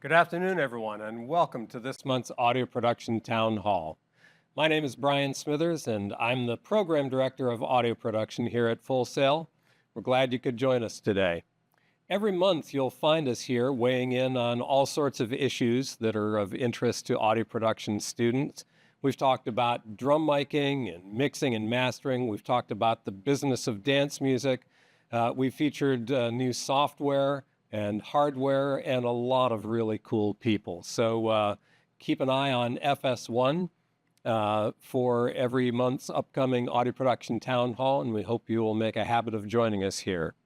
Good afternoon, everyone, and welcome to this month's Audio Production Town Hall. My name is Brian Smithers, and I'm the Program Director of Audio Production here at Full Sail. We're glad you could join us today. Every month, you'll find us here weighing in on all sorts of issues that are of interest to audio production students. We've talked about drum miking and mixing and mastering. We've talked about the business of dance music. We've featured new software and hardware, and a lot of really cool people. So keep an eye on FS1 for every month's upcoming Audio Production Town Hall, and we hope you will make a habit of joining us here.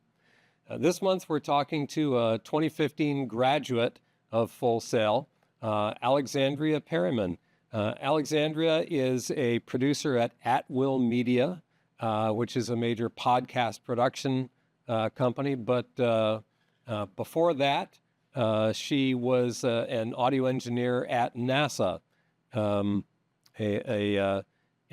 This month, we're talking to a 2015 graduate of Full Sail, Alexandria Perryman. Alexandria is a producer at Will Media, which is a major podcast production company, but before that, she was an audio engineer at NASA, a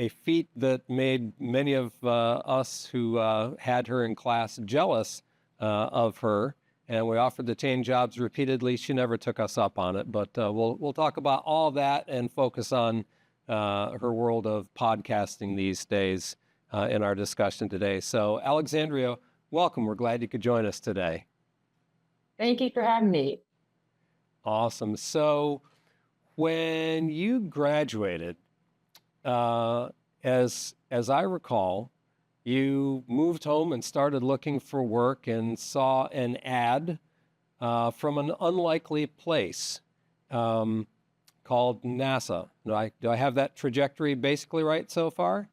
feat that made many of us who had her in class jealous of her, and we offered to change jobs repeatedly. She never took us up on it, but we'll talk about all that and focus on her world of podcasting these days in our discussion today. So, Alexandria, welcome. We're glad you could join us today. Thank you for having me. Awesome. So when you graduated, as I recall, you moved home and started looking for work and saw an ad from an unlikely place called NASA. Do I have that trajectory basically right so far?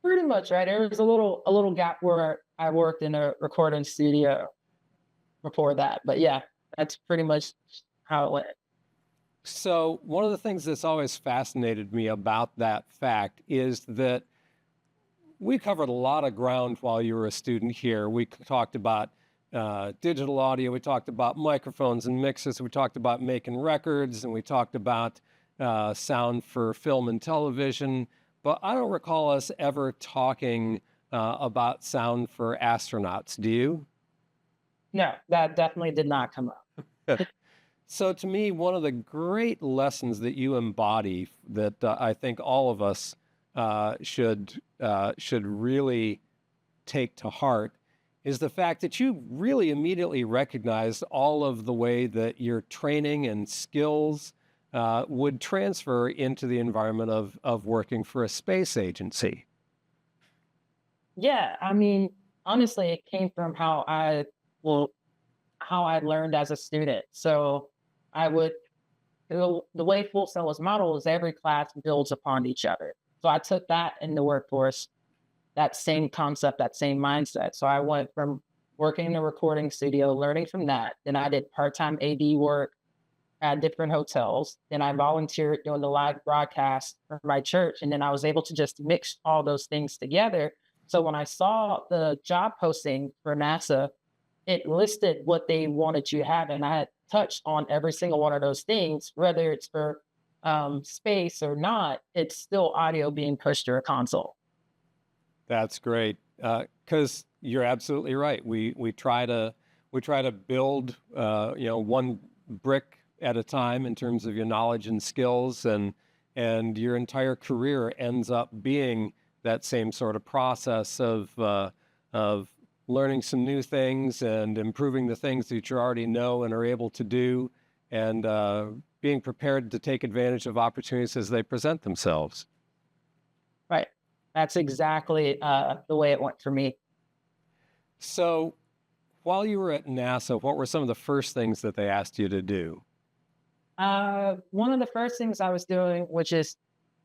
Pretty much, right? There was a little gap where I worked in a recording studio before that, but yeah, that's pretty much how it went. So one of the things that's always fascinated me about that fact is that we covered a lot of ground while you were a student here. We talked about digital audio, we talked about microphones and mixers, we talked about making records, and we talked about sound for film and television, but I don't recall us ever talking about sound for astronauts. Do you? No, that definitely did not come up. So to me, one of the great lessons that you embody that I think all of us should really take to heart is the fact that you really immediately recognized all of the way that your training and skills would transfer into the environment of working for a space agency. Yeah, I mean, honestly, it came from how I learned as a student. So I would, the way Full Sail was modeled is every class builds upon each other. So I took that in the workforce, that same concept, that same mindset. So I went from working in a recording studio, learning from that. Then I did part-time AV work at different hotels. Then I volunteered doing the live broadcast for my church. And then I was able to just mix all those things together. So when I saw the job posting for NASA, it listed what they wanted you to have. And I had touched on every single one of those things, whether it's for space or not, it's still audio being pushed through a console. That's great. Because you're absolutely right. We try to build one brick at a time in terms of your knowledge and skills, and your entire career ends up being that same sort of process of learning some new things and improving the things that you already know and are able to do, and being prepared to take advantage of opportunities as they present themselves. Right. That's exactly the way it went for me. So while you were at NASA, what were some of the first things that they asked you to do? One of the first things I was doing, which is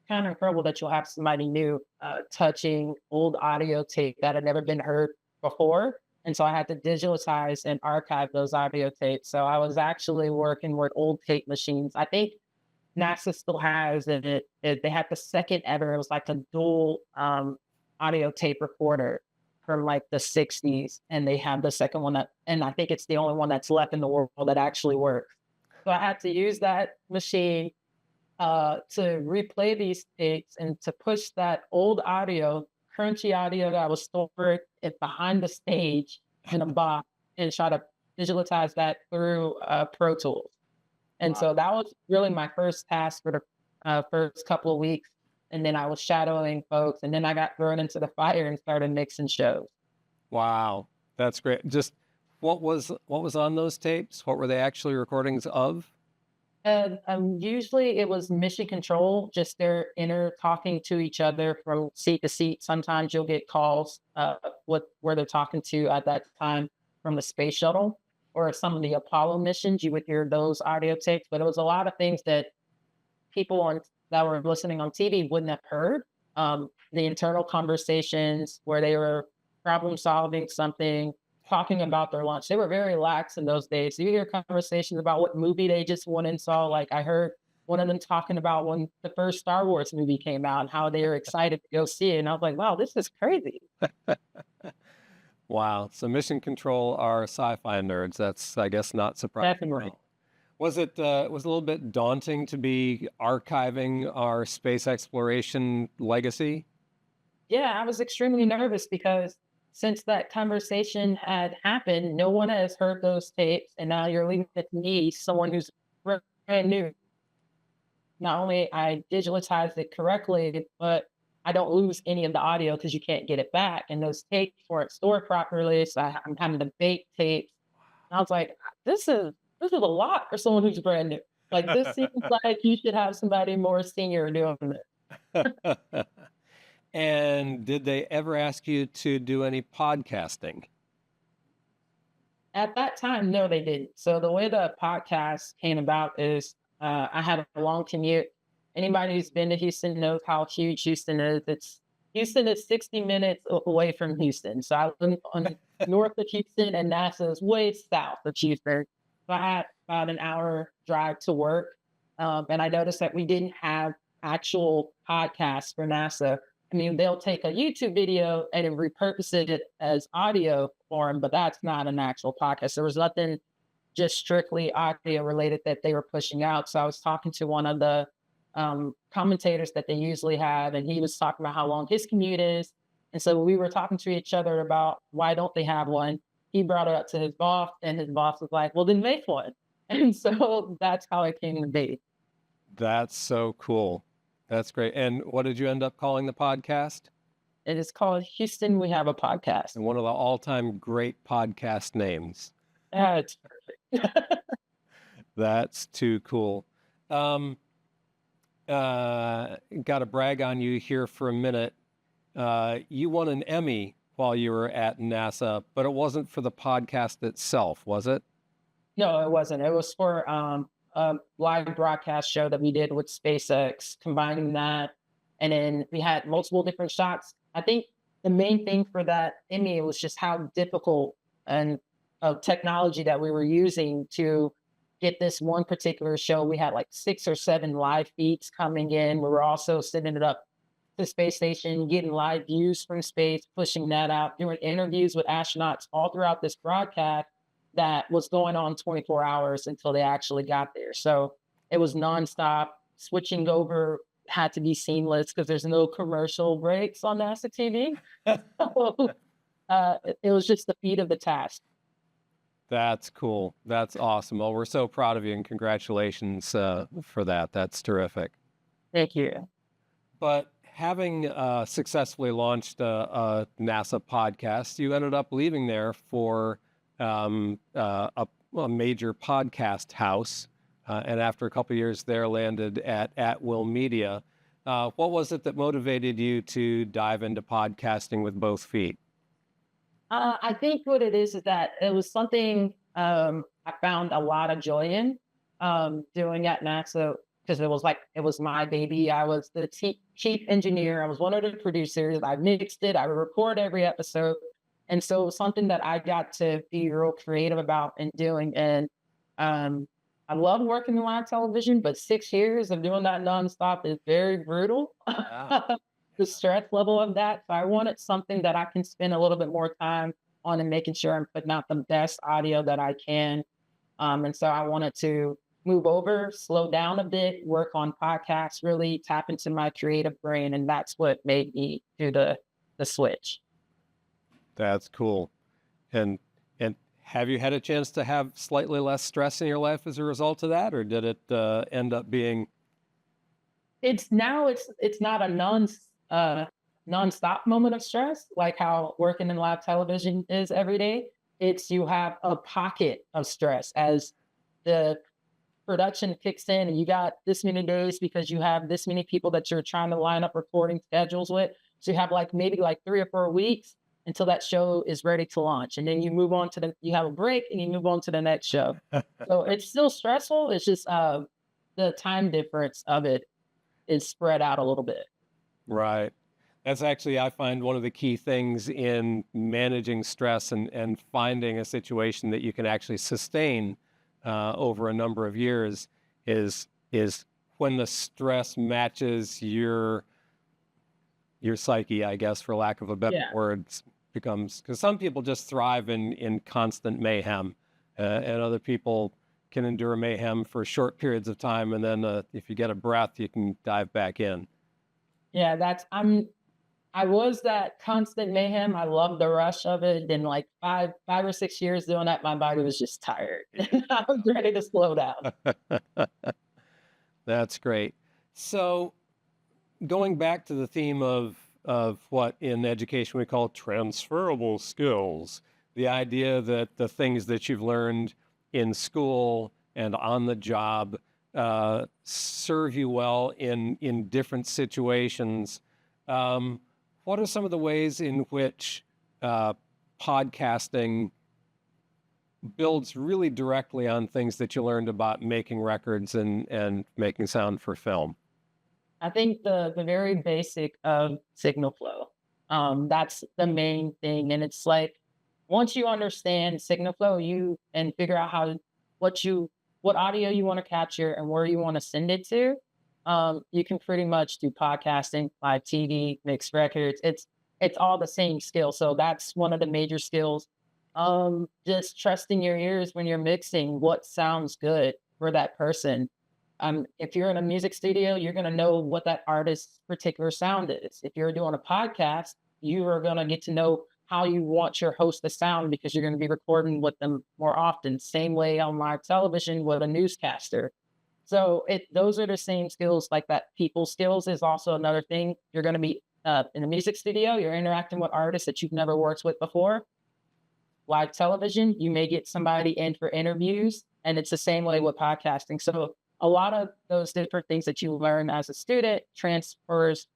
kind of incredible that you'll have somebody new touching old audio tape that had never been heard before. And so I had to digitize and archive those audio tapes. So I was actually working with old tape machines. I think NASA still has, and they had the second ever. It was like a dual audio tape recorder from like the 60s. And they have the second one and I think it's the only one that's left in the world that actually works. So I had to use that machine to replay these tapes and to push that old audio, crunchy audio that was stored behind the stage in a box and try to digitize that through Pro Tools. And Wow. so that was really my first task for the first couple of weeks. And then I was shadowing folks, and then I got thrown into the fire and started mixing shows. Wow. That's great. Just what was on those tapes? What were they actually recordings of? And usually it was mission control, just their inner talking to each other from seat to seat. Sometimes you'll get calls where they're talking to at that time from the space shuttle or some of the Apollo missions. You would hear those audio tapes, but it was a lot of things that people that were listening on TV wouldn't have heard. The internal conversations where they were problem solving something, talking about their lunch. They were very lax in those days. You hear conversations about what movie they just went and saw. Like I heard one of them talking about when the first Star Wars movie came out and how they were excited to go see it. And I was like, wow, this is crazy. Wow. So Mission Control are sci-fi nerds. That's, I guess, not surprising. Definitely. Was it was a little bit daunting to be archiving our space exploration legacy? Yeah, I was extremely nervous because since that conversation had happened, no one has heard those tapes. And now you're leaving it to me, someone who's brand new. Not only I digitalized it correctly, but I don't lose any of the audio because you can't get it back. And those tapes weren't stored properly. So I'm having to bake tapes. And I was like, this is a lot for someone who's brand new. Like this seems like you should have somebody more senior doing this. And did they ever ask you to do any podcasting? At that time, no, they didn't. So the way the podcast came about is I had a long commute. Anybody who's been to Houston knows how huge Houston is. Houston is 60 minutes away from Houston. So I live on north of Houston, and NASA is way south of Houston. So I had about an hour drive to work, and I noticed that we didn't have actual podcasts for NASA. I mean, they'll take a YouTube video and then repurpose it as audio form, but that's not an actual podcast. There was nothing just strictly audio related that they were pushing out. So I was talking to one of the commentators that they usually have, and he was talking about how long his commute is. And so we were talking to each other about why don't they have one. He brought it up to his boss, and his boss was like, well, then make one. And so that's how it came to be. That's so cool. That's great. And what did you end up calling the podcast? It is called Houston, We Have a Podcast. And one of the all-time great podcast names. Yeah, it's perfect. That's too cool. Got to brag on you here for a minute. You won an Emmy while you were at NASA, but it wasn't for the podcast itself, was it? No, it wasn't. It was for a live broadcast show that we did with SpaceX, combining that. And then we had multiple different shots. I think the main thing for that Emmy was just how difficult and of technology that we were using to get this one particular show. We had like 6 or 7 live feeds coming in. We were also sending it up to the space station, getting live views from space, pushing that out, doing interviews with astronauts all throughout this broadcast that was going on 24 hours until they actually got there. So it was nonstop. Switching over had to be seamless because there's no commercial breaks on NASA TV. So, it was just the feat of the task. That's cool. That's awesome. Well, we're so proud of you and congratulations for that. That's terrific. Thank you. But having successfully launched a NASA podcast, you ended up leaving there for a major podcast house. And after a couple of years there, landed at Will Media. What was it that motivated you to dive into podcasting with both feet? I think what it is that it was something I found a lot of joy in doing at NASA because it was my baby. I was the chief engineer. I was one of the producers. I mixed it. I would record every episode. And so it was something that I got to be real creative about and doing. And I love working in live television, but 6 years of doing that nonstop is very brutal. Yeah. The stress level of that. So I wanted something that I can spend a little bit more time on and making sure I'm putting out the best audio that I can. And so I wanted to move over, slow down a bit, work on podcasts, really tap into my creative brain. And that's what made me do the switch. That's cool. And Have you had a chance to have slightly less stress in your life as a result of that, or did it end up being? It's not a nonstop moment of stress like how working in live television is every day. It's you have a pocket of stress as the production kicks in and you got this many days because you have this many people that you're trying to line up recording schedules with. So you have like maybe like 3 or 4 weeks until that show is ready to launch. And then you move on to you have a break and you move on to the next show. So it's still stressful. It's just the time difference of it is spread out a little bit. Right. That's actually, I find, one of the key things in managing stress and finding a situation that you can actually sustain over a number of years is when the stress matches your psyche, I guess, for lack of a better Yeah. word, becomes, because some people just thrive in constant mayhem, and other people can endure mayhem for short periods of time, and then if you get a breath, you can dive back in. Yeah, I was that constant mayhem. I loved the rush of it. Then like 5 or 6 years doing that, my body was just tired. I was ready to slow down. That's great. So going back to the theme of what in education we call transferable skills, the idea that the things that you've learned in school and on the job serve you well in different situations. What are some of the ways in which podcasting builds really directly on things that you learned about making records and making sound for film? I think the very basic of signal flow. That's the main thing. And it's like once you understand signal flow, you and figure out what audio you want to capture and where you want to send it to, you can pretty much do podcasting, live TV, mixed records. It's all the same skill. So that's one of the major skills. Just trusting your ears when you're mixing what sounds good for that person. If you're in a music studio, you're going to know what that artist's particular sound is. If you're doing a podcast, you are going to get to know how you want your host to sound because you're going to be recording with them more often. Same way on live television with a newscaster. So those are the same skills like that. People skills is also another thing. You're going to be in a music studio, you're interacting with artists that you've never worked with before. Live television, you may get somebody in for interviews, and it's the same way with podcasting. So a lot of those different things that you learn as a student transfers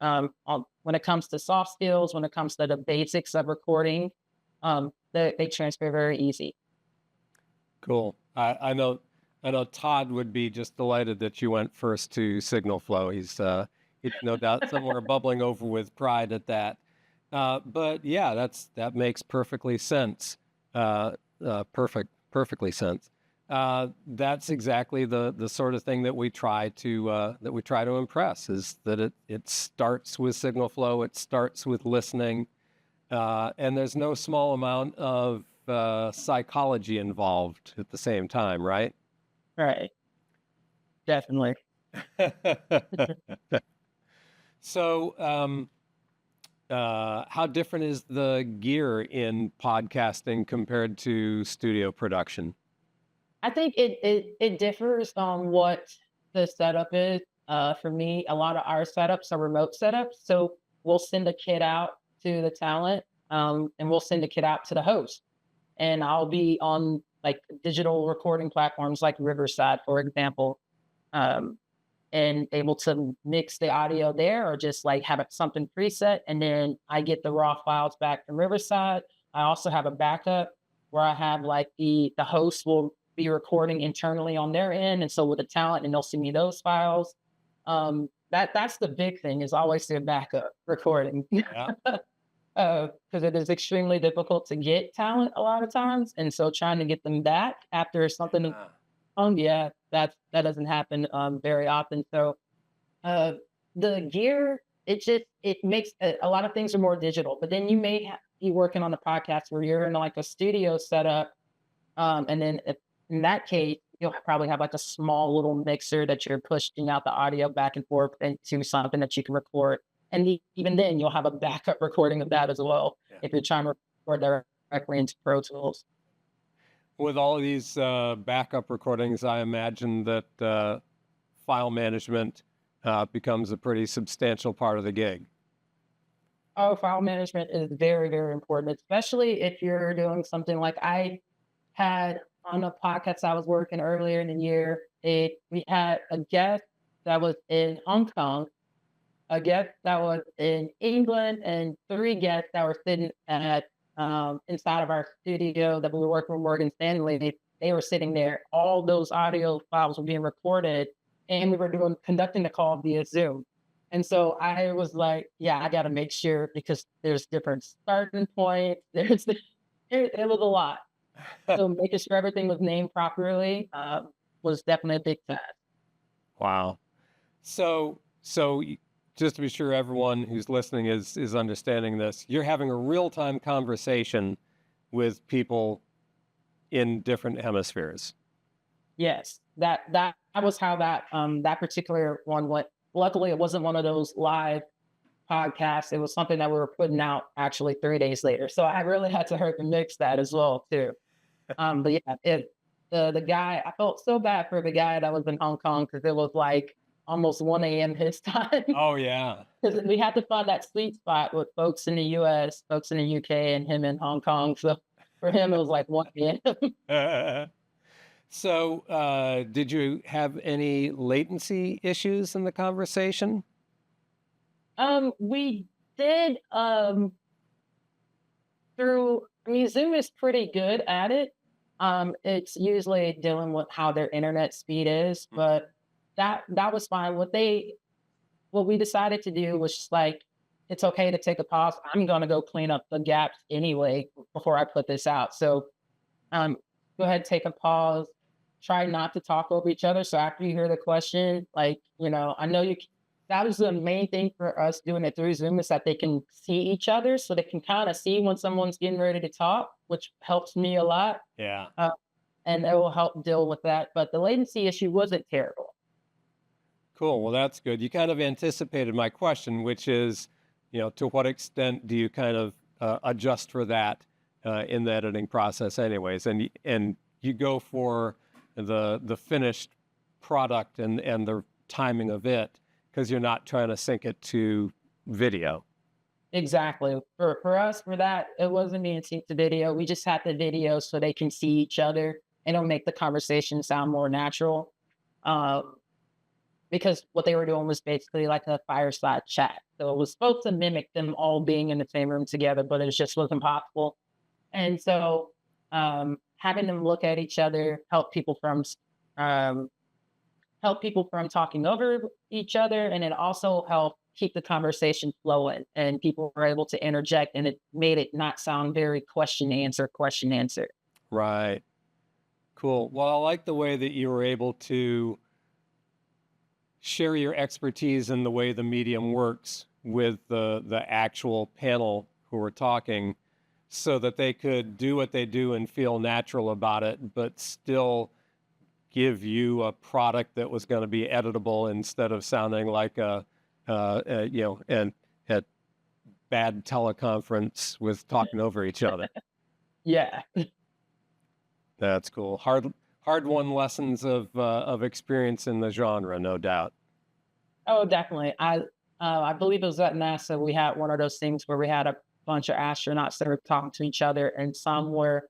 when it comes to soft skills, when it comes to the basics of recording, they transfer very easy. Cool. I know Todd would be just delighted that you went first to signal flow. He's no doubt somewhere bubbling over with pride at that. But yeah, that makes perfectly sense. Perfectly sense. That's exactly the sort of thing that we try to impress, is that it starts with signal flow. It starts with listening, and there's no small amount of psychology involved at the same time, right? Right. Definitely. So, how different is the gear in podcasting compared to studio production? I think it differs on what the setup is. For me, a lot of our setups are remote setups. So we'll send a kit out to the talent, and we'll send a kit out to the host. And I'll be on like digital recording platforms like Riverside, for example, and able to mix the audio there or just like have something preset. And then I get the raw files back from Riverside. I also have a backup where I have like the host will be recording internally on their end. And so with the talent, and they'll send me those files. That's the big thing, is always their backup recording. Yeah. Because it is extremely difficult to get talent a lot of times. And so trying to get them back after something, yeah, that doesn't happen very often. So the gear, it makes a lot of things are more digital, but then you may be working on a podcast where you're in like a studio setup. And then in that case, you'll probably have like a small little mixer that you're pushing out the audio back and forth into something that you can record. And even then, you'll have a backup recording of that as well, Yeah. if you're trying to record directly into Pro Tools. With all of these backup recordings, I imagine that file management becomes a pretty substantial part of the gig. Oh, file management is very, very important, especially if you're doing something like I had on a podcast I was working earlier in the year. We had a guest that was in Hong Kong, a guest that was in England, and three guests that were sitting at inside of our studio that we were working with Morgan Stanley. They were sitting there. All those audio files were being recorded, and we were conducting the call via Zoom. And so I was like, yeah, I got to make sure because there's different starting points. It was a lot. So making sure everything was named properly was definitely a big task. Wow. So just to be sure everyone who's listening is understanding this, you're having a real-time conversation with people in different hemispheres. Yes, that was how that particular one went. Luckily, it wasn't one of those live podcasts. It was something that we were putting out actually 3 days later. So I really had to hurt and mix that as well too. But yeah, the guy, I felt so bad for the guy that was in Hong Kong because it was like almost 1 a.m. his time. Oh yeah. Because we had to find that sweet spot with folks in the US, folks in the UK, and him in Hong Kong. So for him, it was like 1 a.m. So did you have any latency issues in the conversation? We did through, I mean, Zoom is pretty good at it. It's usually dealing with how their internet speed is, but that was fine. What we decided to do was just like, it's okay to take a pause. I'm gonna go clean up the gaps anyway before I put this out. So go ahead, take a pause, try not to talk over each other. So after you hear the question, like, I know that was the main thing for us doing it through Zoom is that they can see each other. So they can kind of see when someone's getting ready to talk, which helps me a lot. Yeah. And it will help deal with that. But the latency issue wasn't terrible. Cool. Well, that's good. You kind of anticipated my question, which is, to what extent do you kind of adjust for that in the editing process anyways? And you go for the finished product and the timing of it because you're not trying to sync it to video. Exactly. For us, for that, it wasn't being synced to video. We just had the video so they can see each other and it'll make the conversation sound more natural. Because what they were doing was basically like a fireside chat. So it was supposed to mimic them all being in the same room together, but it just wasn't possible. And so having them look at each other um, help people from talking over each other, and it also helped keep the conversation flowing. And people were able to interject, and it made it not sound very question answer. Right. Cool. Well, I like the way that you were able to share your expertise in the way the medium works with the actual panel who were talking so that they could do what they do and feel natural about it, but still give you a product that was going to be editable instead of sounding like a bad teleconference with talking over each other. Yeah. That's cool. Hard-won lessons of experience in the genre, no doubt. Oh, definitely. I believe it was at NASA. We had one of those things where we had a bunch of astronauts that were talking to each other, and some were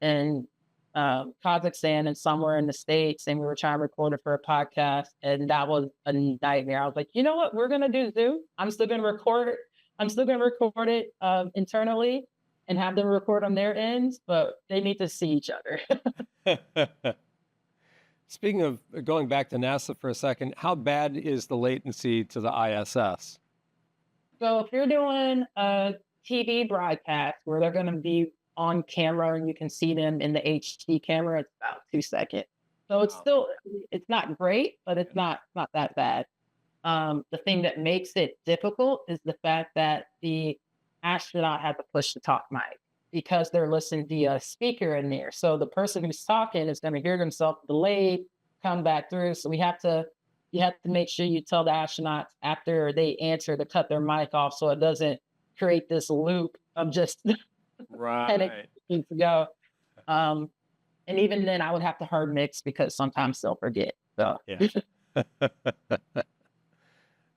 in Kazakhstan and some were in the States, and we were trying to record it for a podcast, and that was a nightmare. I was like, you know what? We're gonna do Zoom. I'm still gonna record it. I'm still gonna record it internally and have them record on their ends, but they need to see each other. Speaking of going back to NASA for a second, how bad is the latency to the ISS? So if you're doing a TV broadcast where they're going to be on camera and you can see them in the HD camera, it's about 2 seconds. So it's still, it's not great, but it's not that bad. The thing that makes it difficult is the fact that the astronaut had to push the talk mic because they're listening via a speaker in there. So the person who's talking is going to hear themselves delayed, come back through. So you have to make sure you tell the astronauts after they answer to cut their mic off so it doesn't create this loop of just right to go. And even then I would have to hard mix because sometimes they'll forget. So Yeah.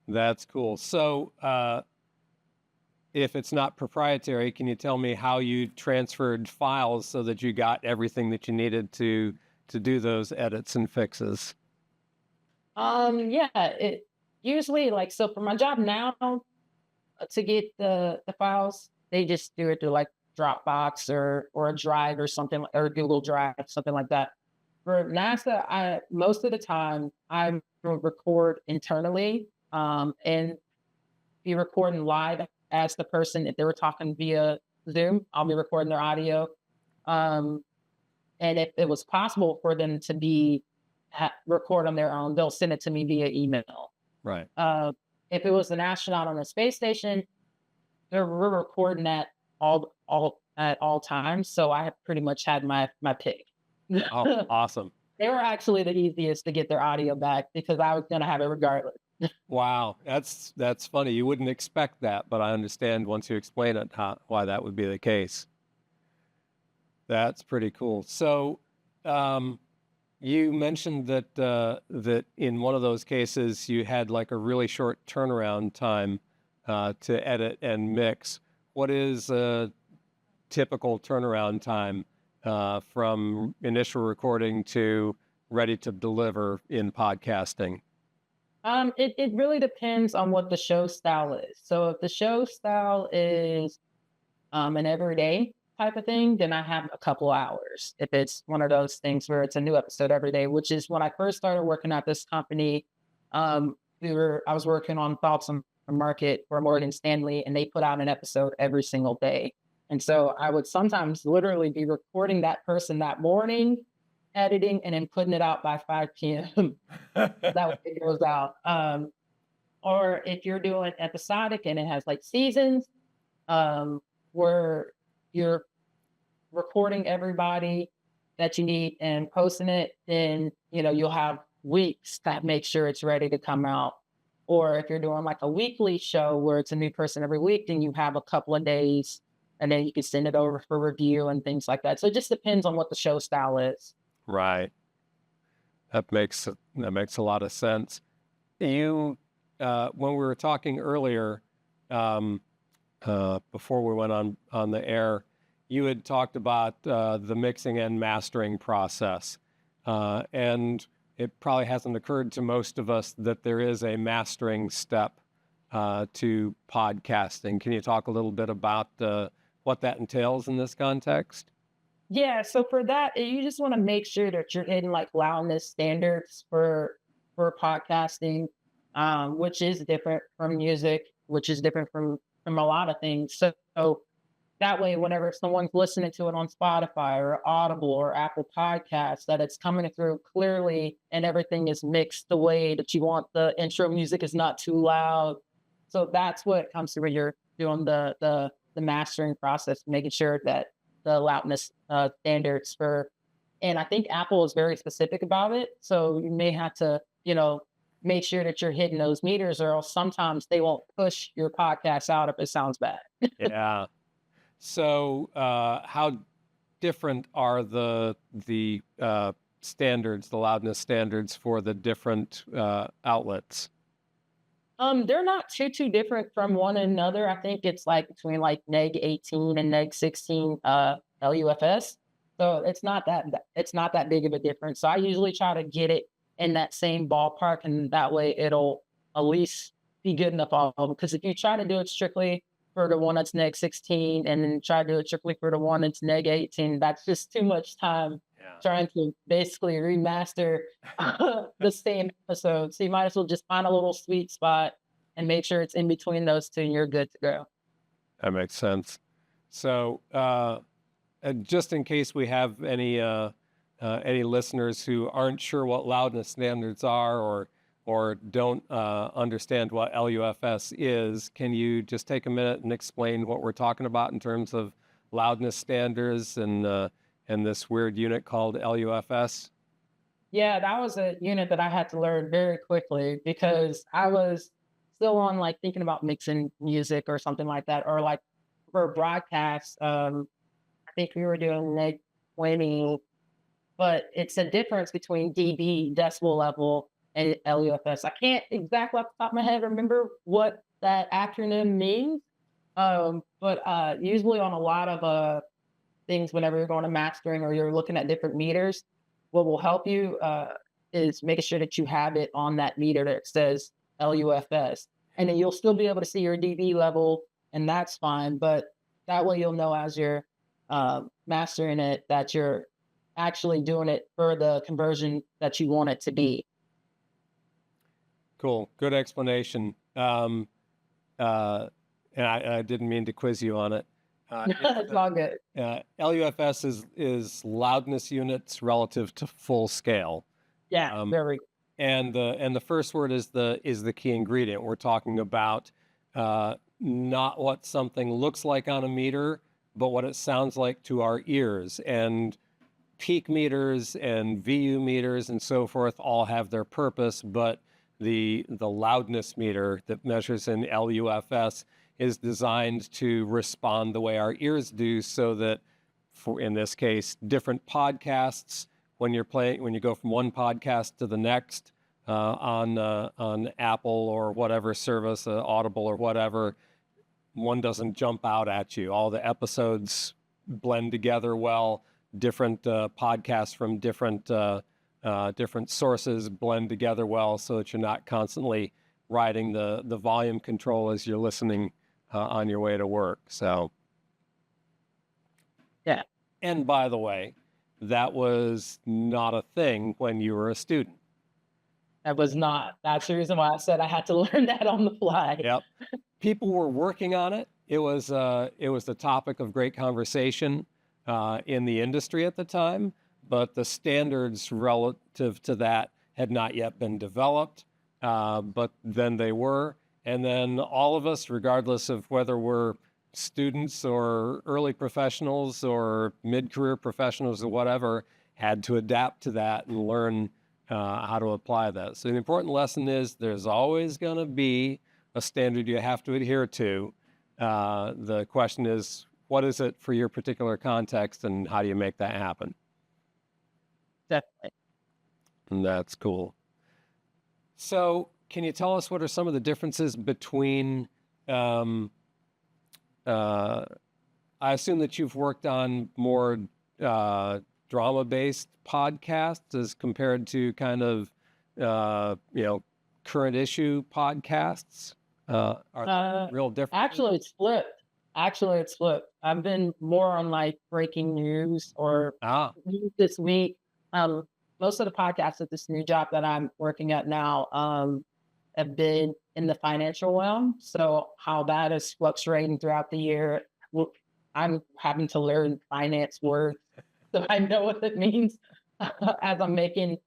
That's cool. So, if it's not proprietary, can you tell me how you transferred files so that you got everything that you needed to do those edits and fixes? yeah, it usually like so for my job now to get the files, they just do it through like Dropbox or a Drive or something or Google Drive, something like that. For NASA, I most of the time I will record internally and be recording live as the person. If they were talking via Zoom, I'll be recording their audio. Um, and if it was possible for them to be record on their own, they'll send it to me via email. Right. Uh, if it was an astronaut on a space station, we're recording that all at all times. So I have pretty much had my pick. Oh, awesome. They were actually the easiest to get their audio back because I was gonna have it regardless. Wow, that's funny. You wouldn't expect that, but I understand once you explain it why that would be the case. That's pretty cool. So, um, you mentioned that that in one of those cases you had like a really short turnaround time to edit and mix. What is a typical turnaround time from initial recording to ready to deliver in podcasting? It really depends on what the show style is. So if the show style is an everyday type of thing, then I have a couple hours. If it's one of those things where it's a new episode every day, which is when I first started working at this company, I was working on thoughts on the market for Morgan Stanley, and they put out an episode every single day. And so I would sometimes literally be recording that person that morning, editing, and then putting it out by 5 p.m. That way it goes out. Or if you're doing episodic and it has like seasons, where you're recording everybody that you need and posting it, then you'll have weeks that make sure it's ready to come out. Or if you're doing like a weekly show where it's a new person every week, then you have a couple of days and then you can send it over for review and things like that. So it just depends on what the show style is. Right. That makes a lot of sense. You, when we were talking earlier, um, before we went on the air, you had talked about the mixing and mastering process, and it probably hasn't occurred to most of us that there is a mastering step to podcasting. Can you talk a little bit about what that entails in this context? Yeah, so for that, you just want to make sure that you're hitting like loudness standards for podcasting, which is different from music, which is different from a lot of things. So that way, whenever someone's listening to it on Spotify or Audible or Apple Podcasts, that it's coming through clearly and everything is mixed the way that you want. The intro music is not too loud. So that's what comes through when you're doing the mastering process, making sure that the loudness standards for, and I think Apple is very specific about it. So you may have to, make sure that you're hitting those meters, or else sometimes they won't push your podcast out if it sounds bad. Yeah. So, how different are the standards, the loudness standards for the different outlets? They're not too different from one another. I think it's like between like neg 18 and neg 16 LUFS. So it's not that big of a difference. So I usually try to get it in that same ballpark, and that way it'll at least be good enough all because if you try to do it strictly for the one that's neg 16 and then try to do it strictly for the one that's neg 18, that's just too much time Yeah. trying to basically remaster the same episode. So you might as well just find a little sweet spot and make sure it's in between those two and you're good to go. That makes sense. So, and just in case we have any listeners who aren't sure what loudness standards are or don't understand what LUFS is, can you just take a minute and explain what we're talking about in terms of loudness standards and this weird unit called LUFS? Yeah, that was a unit that I had to learn very quickly because I was still on like thinking about mixing music or something like that, or like for broadcast. I think we were doing neg 20 but it's a difference between dB, decibel level, and LUFS. I can't exactly off the top of my head remember what that acronym means. But usually on a lot of things, whenever you're going to mastering or you're looking at different meters, what will help you is making sure that you have it on that meter that says LUFS. And then you'll still be able to see your dB level, and that's fine. But that way you'll know as you're mastering it that you're actually doing it for the conversion that you want it to be. Cool. Good explanation. And I didn't mean to quiz you on it. It's all good. LUFS is loudness units relative to full scale. Yeah, very. And the first word is the key ingredient. We're talking about not what something looks like on a meter, but what it sounds like to our ears. And peak meters and VU meters and so forth all have their purpose, but the loudness meter that measures in LUFS is designed to respond the way our ears do, so that, for in this case, different podcasts, when you go from one podcast to the next on Apple or whatever service, Audible or whatever, one doesn't jump out at you. All the episodes blend together well. Different podcasts from different sources blend together well, so that you're not constantly riding the volume control as you're listening on your way to work. So, Yeah, and by the way, that was not a thing when you were a student. that was not. That's the reason why I said I had to learn that on the fly. Yep. People were working on it. It was the topic of great conversation in the industry at the time, but the standards relative to that had not yet been developed. But then they were, and then all of us, regardless of whether we're students or early professionals or mid-career professionals or whatever, had to adapt to that and learn how to apply that. So the important lesson is there's always going to be a standard you have to adhere to. The question is, what is it for your particular context, and how do you make that happen? Definitely. And that's cool. So can you tell us what are some of the differences between, I assume that you've worked on more drama-based podcasts as compared to kind of, current issue podcasts? Are there real differences? Actually, it's flipped. I've been more on like breaking news or news this week. Most of the podcasts at this new job that I'm working at now have been in the financial realm. So how that is fluctuating throughout the year, I'm having to learn finance words, so I know what it means as I'm making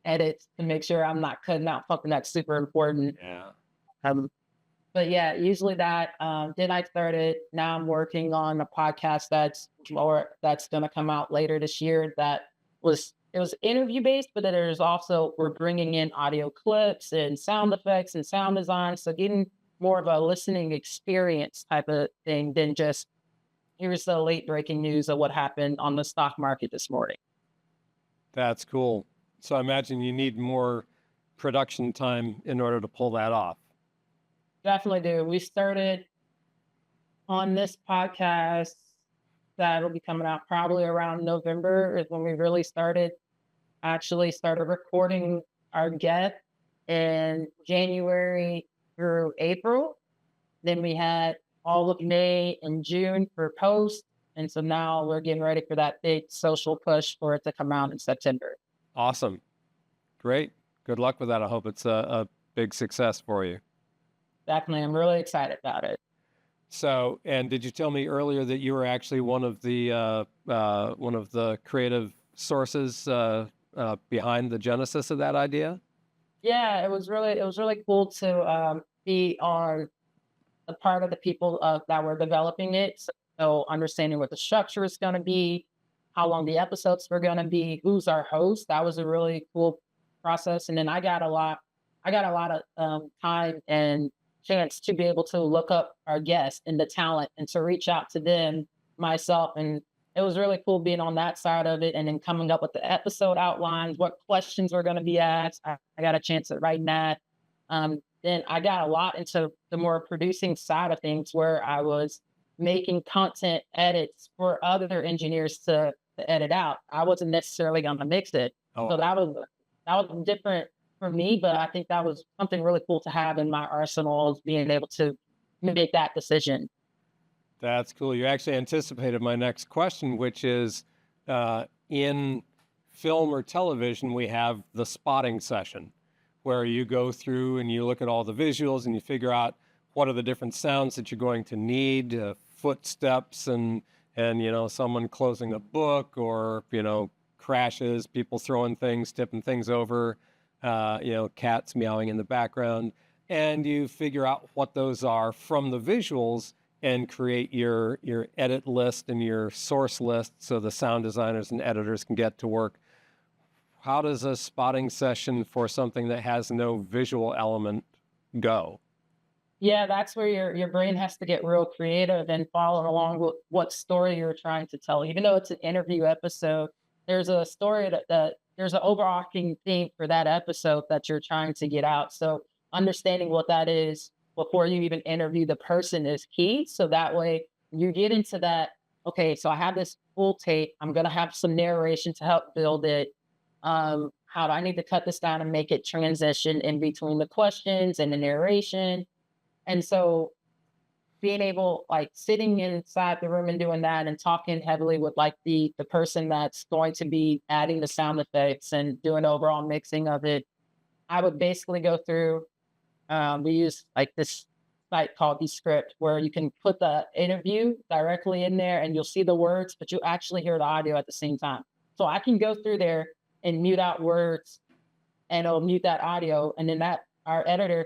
edits to make sure I'm not cutting out something that's super important. Yeah. But yeah, usually that. Then I started. Now I'm working on a podcast that's going to come out later this year. It was interview based, but then there's also, we're bringing in audio clips and sound effects and sound design. So getting more of a listening experience type of thing than just, here's the late breaking news of what happened on the stock market this morning. That's cool. So I imagine you need more production time in order to pull that off. Definitely do. We started on this podcast that'll be coming out probably around November is when we really actually started recording our guest in January through April. Then we had all of May and June for post. And so now we're getting ready for that big social push for it to come out in September. Awesome. Great. Good luck with that. I hope it's a big success for you. Definitely. I'm really excited about it. So, and did you tell me earlier that you were actually one of the creative sources behind the genesis of that idea? Yeah, it was really cool to be on a part of the people that were developing it. So understanding what the structure is going to be, how long the episodes were going to be, who's our host. That was a really cool process. And then I got a lot of time and chance to be able to look up our guests and the talent and to reach out to them myself and it was really cool being on that side of it and then coming up with the episode outlines, what questions were going to be asked. I got a chance at writing that. Then I got a lot into the more producing side of things where I was making content edits for other engineers to edit out. I wasn't necessarily going to mix it. Oh, So that was different for me, but I think that was something really cool to have in my arsenal, is being able to make that decision. that's cool. You actually anticipated my next question, which is in film or television, we have the spotting session where you go through and you look at all the visuals and you figure out what are the different sounds that you're going to need, footsteps and someone closing a book or crashes, people throwing things, tipping things over, cats meowing in the background, and you figure out what those are from the visuals and create your edit list and your source list so the sound designers and editors can get to work. How does a spotting session for something that has no visual element go? Yeah, that's where your brain has to get real creative and follow along with what story you're trying to tell. Even though it's an interview episode, there's a story that there's an overarching theme for that episode that you're trying to get out. So understanding what that is before you even interview the person is key. So that way you get into that. Okay, so I have this full tape. I'm gonna have some narration to help build it. How do I need to cut this down and make it transition in between the questions and the narration? And so being able, like sitting inside the room and doing that and talking heavily with like the person that's going to be adding the sound effects and doing overall mixing of it, I would basically go through, we use like this site called Descript where you can put the interview directly in there and you'll see the words, but you actually hear the audio at the same time. So I can go through there and mute out words and it'll mute that audio. And then that our editor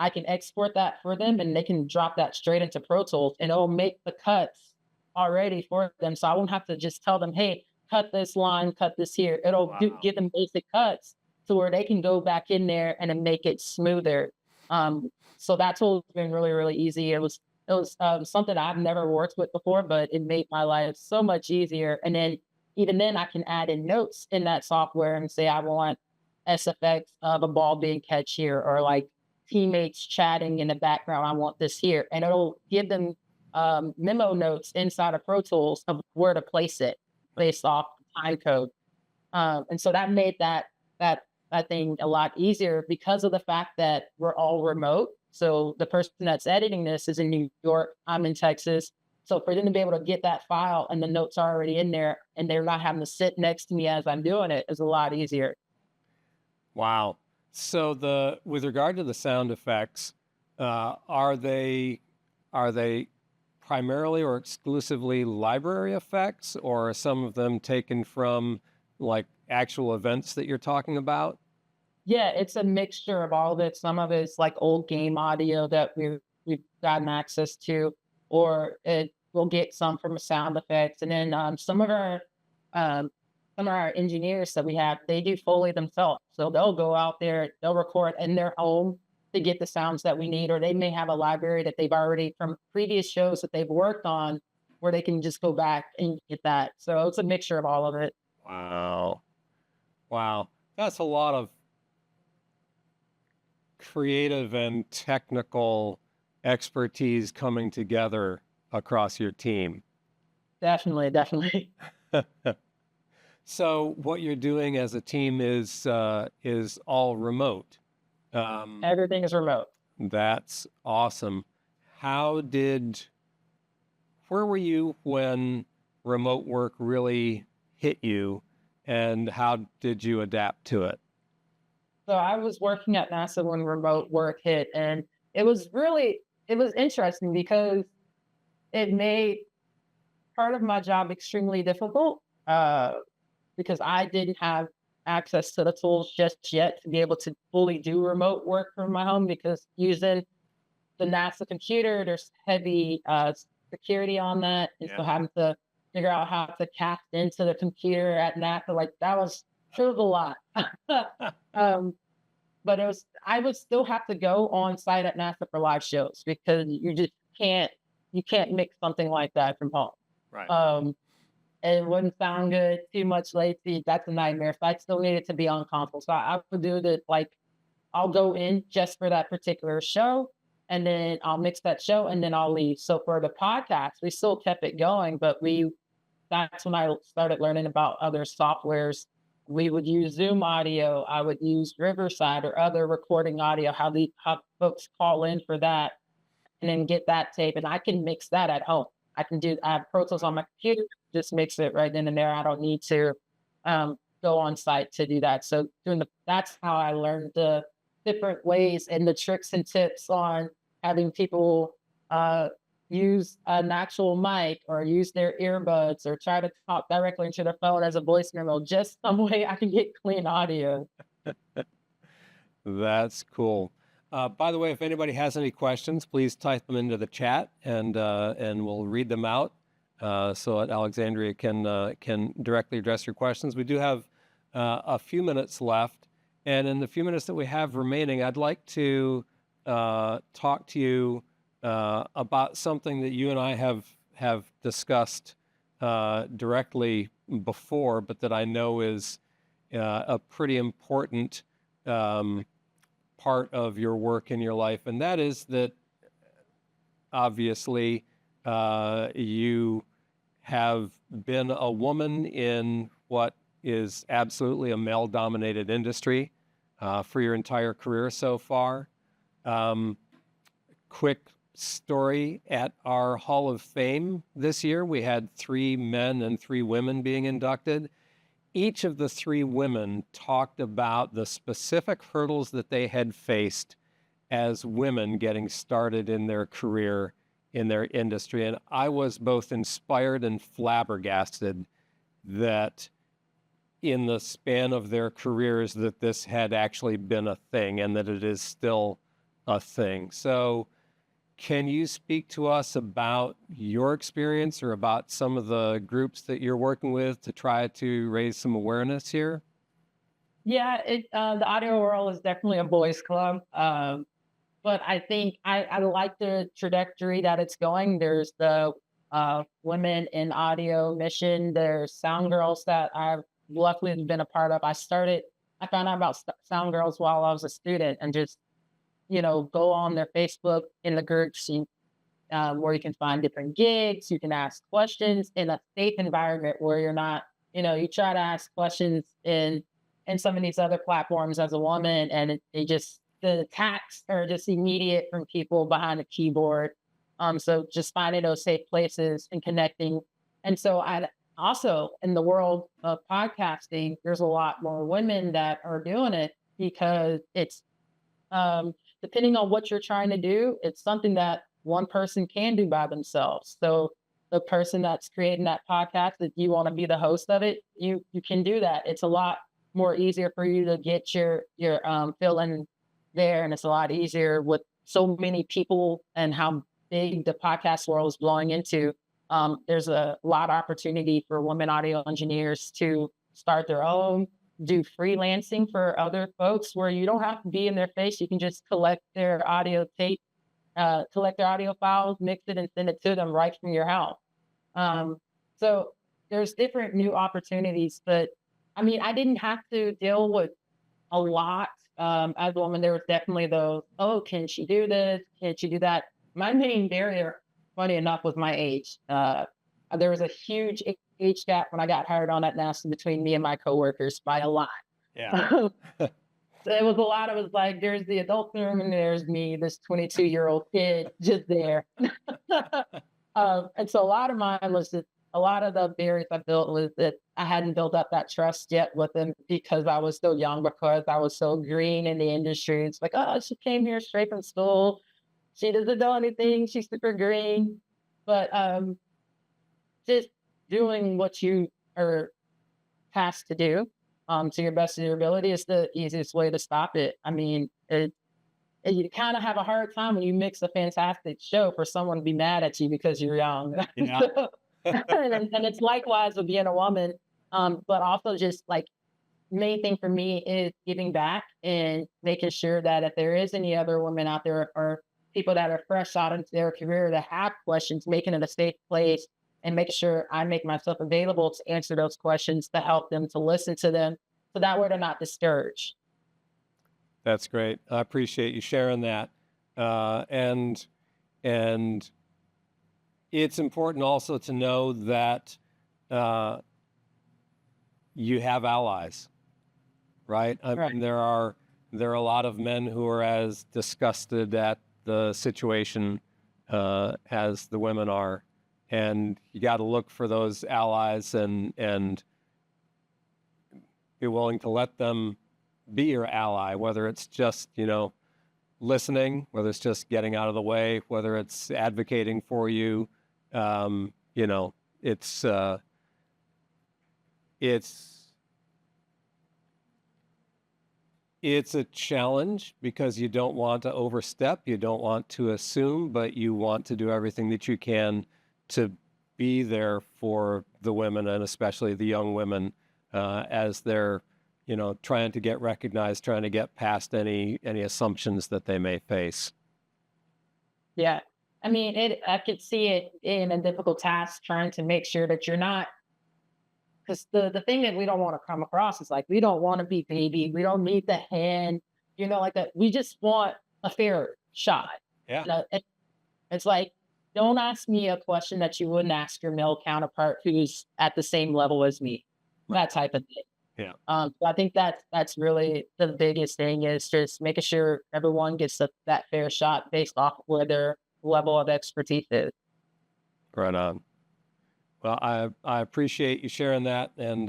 I can export that for them and they can drop that straight into Pro Tools and it'll make the cuts already for them. So I won't have to just tell them, hey, cut this line, cut this here. Give them basic cuts to where they can go back in there and then make it smoother. So that tool's been really, really easy. It was something I've never worked with before, but it made my life so much easier. And then even then I can add in notes in that software and say, I want SFX of a ball being catch here, or like teammates chatting in the background. I want this here. And it'll give them memo notes inside of Pro Tools of where to place it based off time code. And so that made that thing a lot easier because of the fact that we're all remote. So the person that's editing this is in New York, I'm in Texas. So for them to be able to get that file and the notes are already in there and they're not having to sit next to me as I'm doing it is a lot easier. Wow. So with regard to the sound effects, are they primarily or exclusively library effects, or are some of them taken from like actual events that you're talking about? Yeah, it's a mixture of all of it. Some of it's like old game audio that we've gotten access to, or we'll get some from sound effects, and then um, some of our engineers that we have, they do Foley themselves. So they'll go out there, they'll record in their home to get the sounds that we need, or they may have a library that they've already from previous shows that they've worked on where they can just go back and get that. So it's a mixture of all of it. Wow. Wow. That's a lot of creative and technical expertise coming together across your team. Definitely, definitely. So what you're doing as a team is all remote. Everything is remote. That's awesome. Where were you when remote work really hit you, and how did you adapt to it? So I was working at NASA when remote work hit, and it was interesting because it made part of my job extremely difficult because I didn't have access to the tools just yet to be able to fully do remote work from my home, because using the NASA computer, there's heavy security on that. And so having to figure out how to cast into the computer at NASA, like that was a lot. But I would still have to go on site at NASA for live shows because you can't mix something like that from home. Right. It wouldn't sound good, too much latency, that's a nightmare. So I still need it to be on console. So I would do the like I'll go in just for that particular show, and then I'll mix that show, and then I'll leave. So for the podcast, we still kept it going, but that's when I started learning about other softwares. We would use Zoom audio. I would use Riverside or other recording audio, how folks call in for that, and then get that tape. And I can mix that at home. I have Pro Tools on my computer, just mix it right then and there. I don't need to go on site to do that. So that's how I learned the different ways and the tricks and tips on having people use an actual mic or use their earbuds or try to talk directly into their phone as a voice memo, just some way I can get clean audio. That's cool. By the way, if anybody has any questions, please type them into the chat, and we'll read them out so that Alexandria can directly address your questions. We do have a few minutes left, and in the few minutes that we have remaining, I'd like to talk to you about something that you and I have discussed directly before, but that I know is a pretty important part of your work in your life, and that is that obviously you have been a woman in what is absolutely a male-dominated industry for your entire career so far. Quick story, at our Hall of Fame this year, we had 3 men and 3 women being inducted. Each of the 3 women talked about the specific hurdles that they had faced as women getting started in their career in their industry. And I was both inspired and flabbergasted that in the span of their careers that this had actually been a thing and that it is still a thing. So can you speak to us about your experience or about some of the groups that you're working with to try to raise some awareness here? Yeah, the audio world is definitely a boys' club. But I think I like the trajectory that it's going. There's the women in audio mission. There's Sound Girls that I've luckily been a part of. I found out about Sound Girls while I was a student, and just go on their Facebook in the groups where you can find different gigs. You can ask questions in a safe environment where you're not, you try to ask questions in some of these other platforms as a woman, and the attacks are just immediate from people behind a keyboard. So just finding those safe places and connecting. And so I also, in the world of podcasting, there's a lot more women that are doing it because it's depending on what you're trying to do, it's something that one person can do by themselves. So the person that's creating that podcast, if you want to be the host of it, you can do that. It's a lot more easier for you to get your fill in there, and it's a lot easier with so many people and how big the podcast world is blowing into. There's a lot of opportunity for women audio engineers to start their own, do freelancing for other folks where you don't have to be in their face. You can just collect their audio tape, collect their audio files, mix it, and send it to them right from your house. So there's different new opportunities, but I mean, I didn't have to deal with a lot as a woman. There was definitely those, oh, can she do this? Can she do that? My main barrier, funny enough, was my age. There was a huge age gap when I got hired on at NASA between me and my coworkers by a lot. Yeah. So it was a lot. It was like, there's the adult room and there's me, this 22-year-old kid just there. And so a lot of mine was just, a lot of the barriers I built was that I hadn't built up that trust yet with them because I was so young, because I was so green in the industry. It's like, oh, she came here straight from school. She doesn't know anything. She's super green. But just doing what you are tasked to do to your best of your ability is the easiest way to stop it. I mean, you kind of have a hard time when you mix a fantastic show for someone to be mad at you because you're young. Yeah. And it's likewise with being a woman. But also just like, main thing for me is giving back and making sure that if there is any other women out there or people that are fresh out into their career that have questions, making it a safe place and make sure I make myself available to answer those questions, to help them, to listen to them, so that way they're not discouraged. That's great. I appreciate you sharing that. And it's important also to know that you have allies, right? I Right. mean, there are a lot of men who are as disgusted at the situation as the women are, and you got to look for those allies and be willing to let them be your ally, whether it's just, listening, whether it's just getting out of the way, whether it's advocating for you. You know, it's it's a challenge because you don't want to overstep, you don't want to assume, but you want to do everything that you can to be there for the women, and especially the young women, as they're, trying to get recognized, trying to get past any assumptions that they may face. Yeah. I mean, I could see it in a difficult task trying to make sure that you're not, because the thing that we don't want to come across is like, we don't want to be baby. We don't need the hand, like that. We just want a fair shot. Yeah. It's like, don't ask me a question that you wouldn't ask your male counterpart who's at the same level as me, that type of thing. Yeah. So I think that's really the biggest thing, is just making sure everyone gets that fair shot based off of where their level of expertise is. Right on. Well, I appreciate you sharing that, and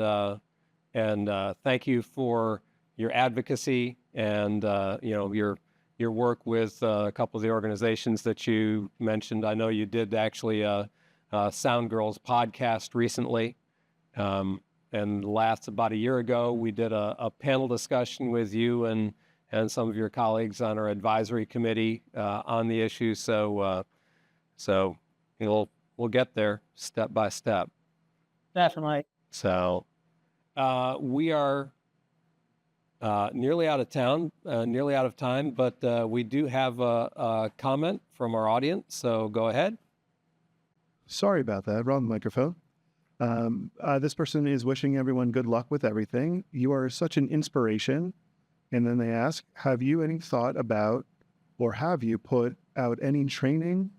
thank you for your advocacy and your work with a couple of the organizations that you mentioned. I know you did actually a Sound Girls podcast recently, and last about a year ago we did a panel discussion with you and some of your colleagues on our advisory committee on the issue. So we'll get there step by step. Definitely. So we are nearly out of time, but we do have a comment from our audience. So go ahead. Sorry about that. Wrong microphone. This person is wishing everyone good luck with everything. You are such an inspiration. And then they ask, have you any thought about, or have you put out any training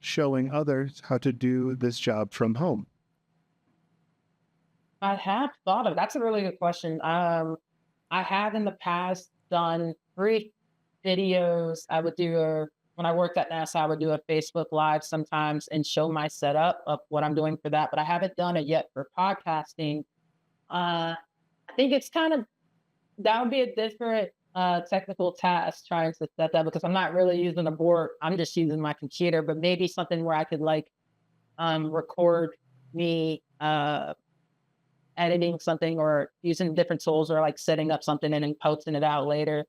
showing others how to do this job from home? I have thought of that's a really good question. I have in the past done brief videos. When I worked at NASA, I would do a Facebook Live sometimes and show my setup of what I'm doing for that, but I haven't done it yet for podcasting. I think it's that would be a different technical task trying to set that, because I'm not really using a board. I'm just using my computer, but maybe something where I could record me editing something or using different tools, or like setting up something and then posting it out later.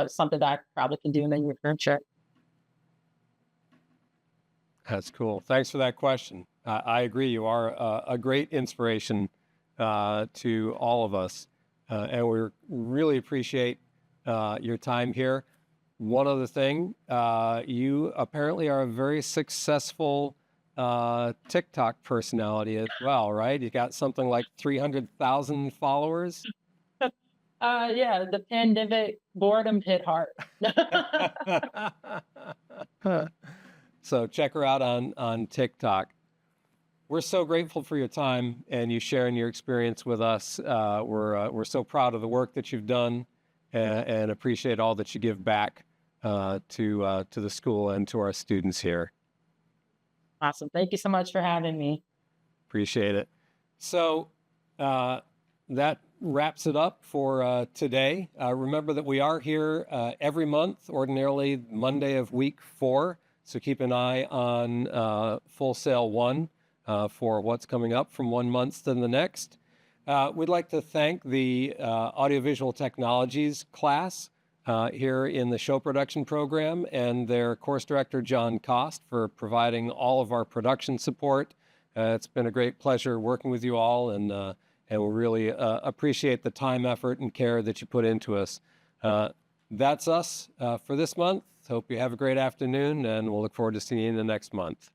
Something that I probably can do in the near future. That's cool. Thanks for that question. I agree. You are a great inspiration to all of us, and we really appreciate your time here. One other thing, you apparently are a very successful TikTok personality as well, right? You got something like 300,000 followers. Yeah, the pandemic boredom hit hard. So check her out on TikTok. We're so grateful for your time and you sharing your experience with us. We're so proud of the work that you've done, and appreciate all that you give back to the school and to our students here. Awesome. Thank you so much for having me. Appreciate it. So that wraps it up for today. Remember that we are here every month, ordinarily Monday of week 4. So keep an eye on Full Sail 1 for what's coming up from one month to the next. We'd like to thank the Audiovisual Technologies class here in the show production program, and their course director, John Cost, for providing all of our production support. It's been a great pleasure working with you all, and we really appreciate the time, effort, and care that you put into us. That's us for this month. Hope you have a great afternoon, and we'll look forward to seeing you in the next month.